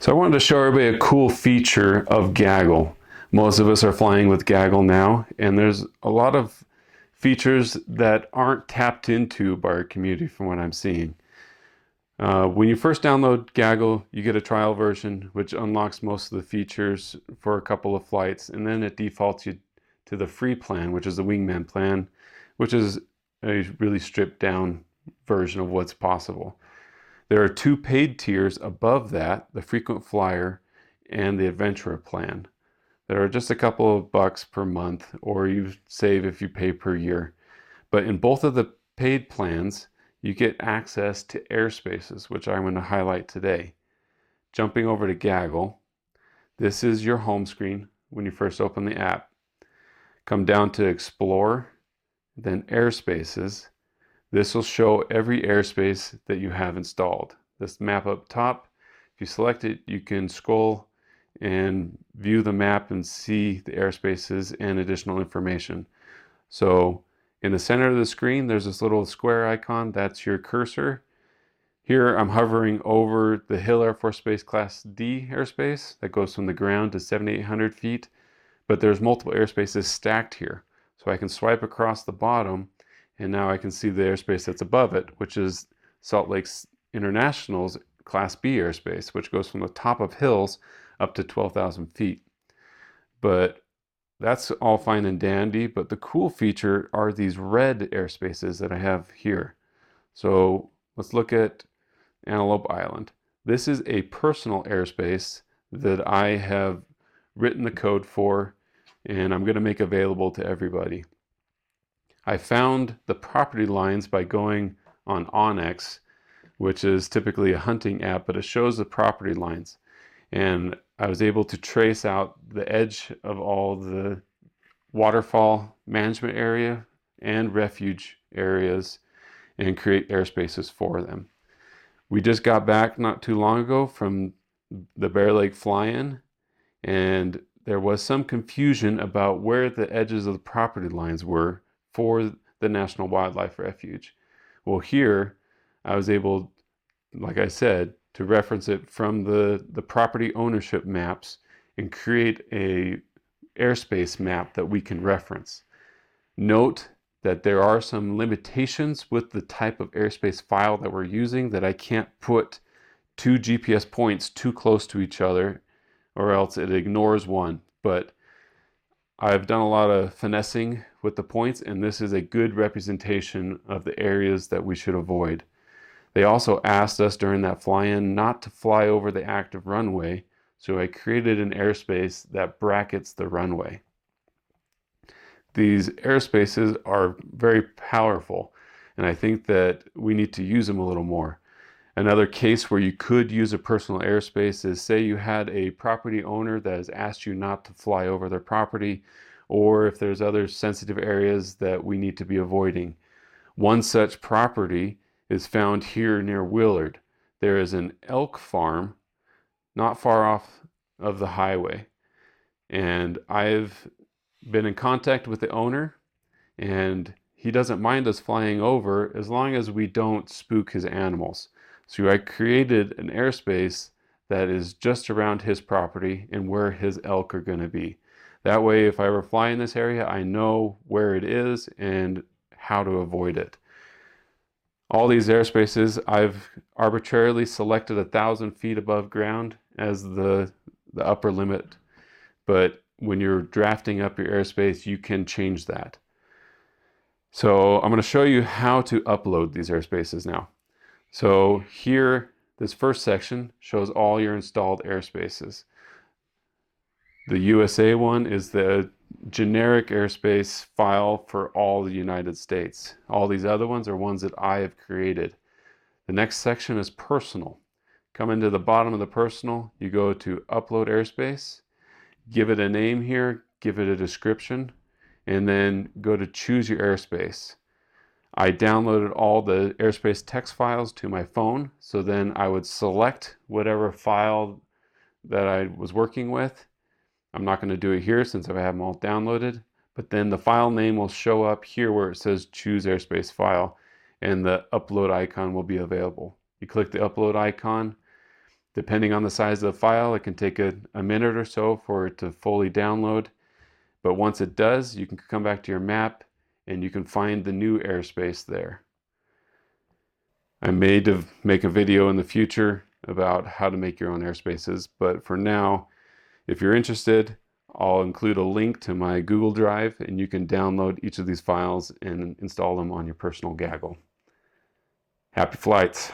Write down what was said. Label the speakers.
Speaker 1: So I wanted to show everybody a cool feature of Gaggle. Most of us are flying with Gaggle now, and there's a lot of features that aren't tapped into by our community from what I'm seeing. When you first download Gaggle, you get a trial version which unlocks most of the features for a couple of flights, and then it defaults you to the free plan, which is the Wingman plan, which is a really stripped down version of what's possible. There are two paid tiers above that, the frequent flyer and the adventurer plan. There are just a couple of bucks per month, or you save if you pay per year. But in both of the paid plans, you get access to Airspaces, which I'm going to highlight today. Jumping over to Gaggle, this is your home screen when you first open the app. Come down to Explore, then Airspaces. This will show every airspace that you have installed. This map up top, if you select it, you can scroll and view the map and see the airspaces and additional information. So in the center of the screen, there's this little square icon. That's your cursor. Here I'm hovering over the Hill Air Force Base Class D airspace that goes from the ground to 7,800 feet, but there's multiple airspaces stacked here. So I can swipe across the bottom, and now I can see the airspace that's above it, which is Salt Lake International's Class B airspace, which goes from the top of hills up to 12,000 feet. But that's all fine and dandy, but the cool feature are these red airspaces that I have here. So let's look at Antelope Island. This is a personal airspace that I have written the code for, and I'm going to make available to everybody. I found the property lines by going on Onyx, which is typically a hunting app, but it shows the property lines. And I was able to trace out the edge of all the waterfall management area and refuge areas and create airspaces for them. We just got back not too long ago from the Bear Lake fly-in, and there was some confusion about where the edges of the property lines were for the National Wildlife Refuge. Well, here I was able, like I said, to reference it from the property ownership maps and create a airspace map that we can reference. Note that there are some limitations with the type of airspace file that we're using, that I can't put two GPS points too close to each other or else it ignores one. But I've done a lot of finessing with the points, and this is a good representation of the areas that we should avoid. They also asked us during that fly-in not to fly over the active runway, so I created an airspace that brackets the runway. These airspaces are very powerful, and I think that we need to use them a little more. Another case where you could use a personal airspace is, say you had a property owner that has asked you not to fly over their property, or if there's other sensitive areas that we need to be avoiding. One such property is found here near Willard. There is an elk farm not far off of the highway, and I've been in contact with the owner, and he doesn't mind us flying over as long as we don't spook his animals. So I created an airspace that is just around his property and where his elk are going to be. That way, if I ever fly in this area, I know where it is and how to avoid it. All these airspaces, I've arbitrarily selected 1,000 feet above ground as the upper limit. But when you're drafting up your airspace, you can change that. So I'm going to show you how to upload these airspaces now. So here, this first section shows all your installed airspaces. The USA one is the generic airspace file for all the United States. All these other ones are ones that I have created. The next section is personal. Come into the bottom of the personal, you go to Upload Airspace, give it a name here, give it a description, and then go to Choose Your Airspace. I downloaded all the airspace text files to my phone, so then I would select whatever file that I was working with. I'm not going to do it here since I have them all downloaded, but then the file name will show up here where it says Choose Airspace File, and the upload icon will be available. You click the upload icon, Depending on the size of the file, it can take a minute or so for it to fully download. But once it does, you can come back to your map and you can find the new airspace there. I may make a video in the future about how to make your own airspaces, but for now, if you're interested, I'll include a link to my Google Drive and you can download each of these files and install them on your personal Gaggle. Happy flights!